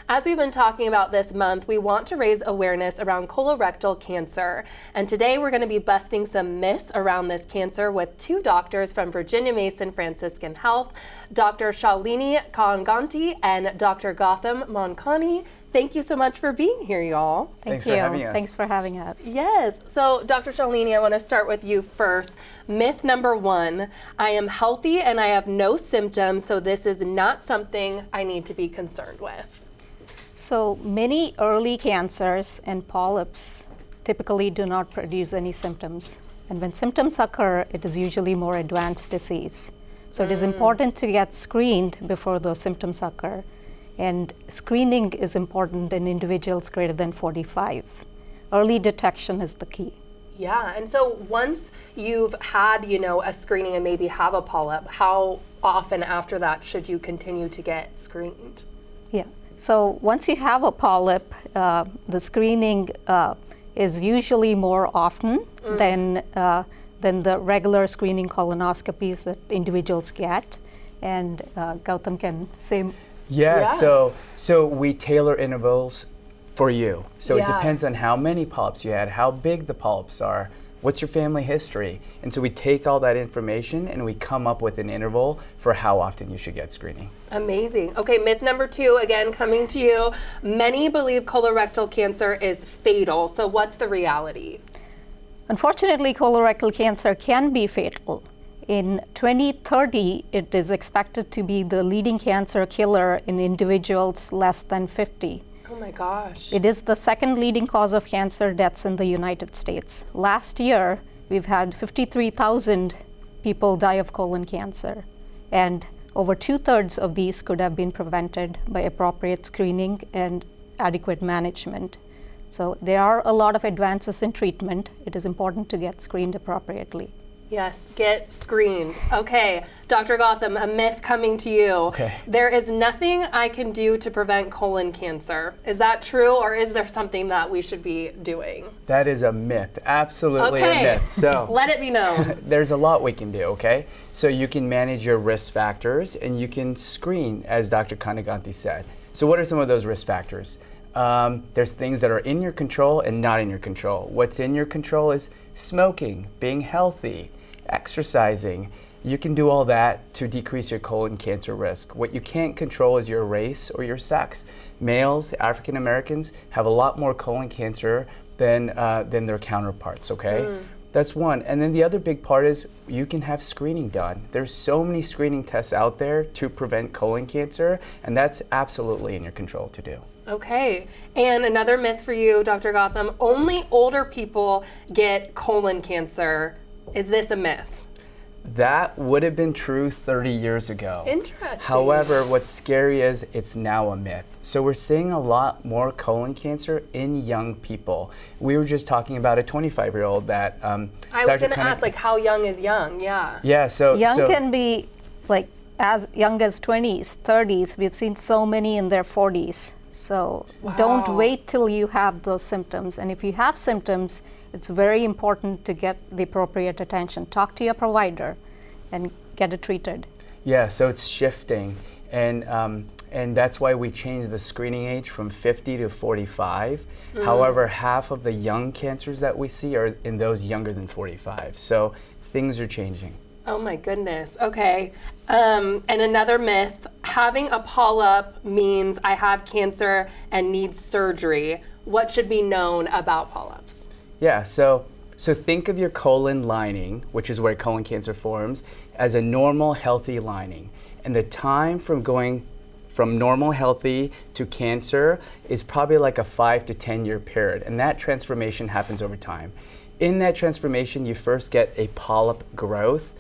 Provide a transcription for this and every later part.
As we've been talking about this month, we want to raise awareness around colorectal cancer. And today we're going to be busting some myths around this cancer with two doctors from Virginia Mason Franciscan Health, Dr. Shalini Kanneganti and Dr. Gautam Monkani. Thank you so much for being here, y'all. Thanks for having us. Thanks for having us. Yes. So, Dr. Shalini, I want to start with you first. Myth number one, I am healthy and I have no symptoms, so this is not something I need to be concerned with. So many early cancers and polyps typically do not produce any symptoms. And when symptoms occur, it is usually more advanced disease. So it is important to get screened before those symptoms occur. And screening is important in individuals greater than 45. Early detection is the key. Yeah, and so once you've had, a screening and maybe have a polyp, how often after that should you continue to get screened? Yeah. So once you have a polyp, the screening is usually more often than the regular screening colonoscopies that individuals get. And Gautam can say. Yeah. So we tailor intervals for you. So it depends on how many polyps you had, how big the polyps are, what's your family history. And so we take all that information and we come up with an interval for how often you should get screening. Amazing. Okay, myth number two, again, coming to you. Many believe colorectal cancer is fatal. So what's the reality? Unfortunately, colorectal cancer can be fatal. In 2030, it is expected to be the leading cancer killer in individuals less than 50. Oh my gosh. It is the second leading cause of cancer deaths in the United States. Last year, we've had 53,000 people die of colon cancer, and over 2/3 of these could have been prevented by appropriate screening and adequate management. So there are a lot of advances in treatment. It is important to get screened appropriately. Yes, get screened. Okay, Dr. Gautam, a myth coming to you. Okay. There is nothing I can do to prevent colon cancer. Is that true, or is there something that we should be doing? That is a myth, absolutely Okay. a myth. So Let it be known. there's a lot we can do, okay? So you can manage your risk factors and you can screen, as Dr. Kanneganti said. So what are some of those risk factors? There's things that are in your control and not in your control. What's in your control is smoking, being healthy, exercising. You can do all that to decrease your colon cancer risk. What you can't control is your race or your sex. Males, African Americans, have a lot more colon cancer than their counterparts, okay? That's one. And then the other big part is you can have screening done. There's so many screening tests out there to prevent colon cancer, and that's absolutely in your control to do. Okay, and another myth for you, Dr. Gautam, only older people get colon cancer. Is this a myth? That would have been true 30 years ago. Interesting. However, what's scary is it's now a myth. So we're seeing a lot more colon cancer in young people. We were just talking about a 25-year-old that I was going to ask, how young is young? Yeah. Yeah, so Can be as young as 20s, 30s. We've seen so many in their 40s. So don't wait till you have those symptoms. And if you have symptoms, it's very important to get the appropriate attention. Talk to your provider and get it treated. Yeah, so it's shifting. And that's why we changed the screening age from 50 to 45. However, half of the young cancers that we see are in those younger than 45. So things are changing. Oh my goodness. Okay. And another myth, having a polyp means I have cancer and need surgery. What should be known about polyps? Yeah, so think of your colon lining, which is where colon cancer forms, as a normal, healthy lining. And the time from going from normal, healthy to cancer is probably like a 5 to 10 year period. And that transformation happens over time. In that transformation, you first get a polyp growth,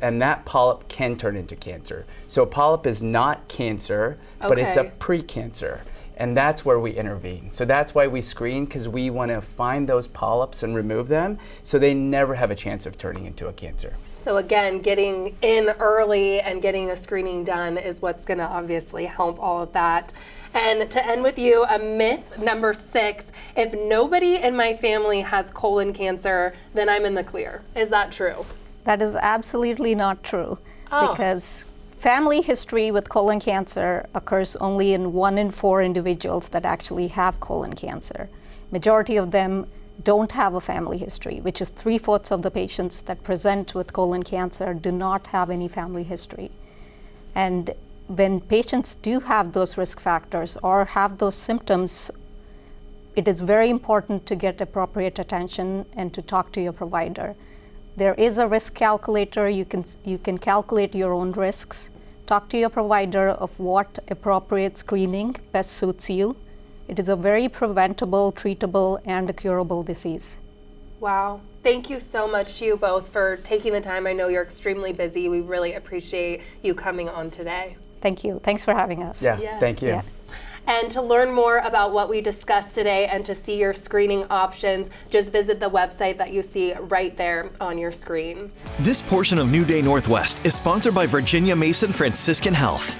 and that polyp can turn into cancer. So a polyp is not cancer, but it's a precancer. And that's where we intervene. So that's why we screen, because we want to find those polyps and remove them so they never have a chance of turning into a cancer. So again, getting in early and getting a screening done is what's going to obviously help all of that. And to end with you, a myth number 6, if nobody in my family has colon cancer, then I'm in the clear. Is that true? That is absolutely not true, because Family history with colon cancer occurs only in 1 in 4 individuals that actually have colon cancer. Majority of them don't have a family history, which is 3/4 of the patients that present with colon cancer do not have any family history. And when patients do have those risk factors or have those symptoms, it is very important to get appropriate attention and to talk to your provider. There is a risk calculator. You can calculate your own risks. Talk to your provider of what appropriate screening best suits you. It is a very preventable, treatable, and a curable disease. Wow. Thank you so much to you both for taking the time. I know you're extremely busy. We really appreciate you coming on today. Thank you. Thanks for having us. Yeah, Yes. thank you. Yeah. And to learn more about what we discussed today and to see your screening options, just visit the website that you see right there on your screen. This portion of New Day Northwest is sponsored by Virginia Mason Franciscan Health.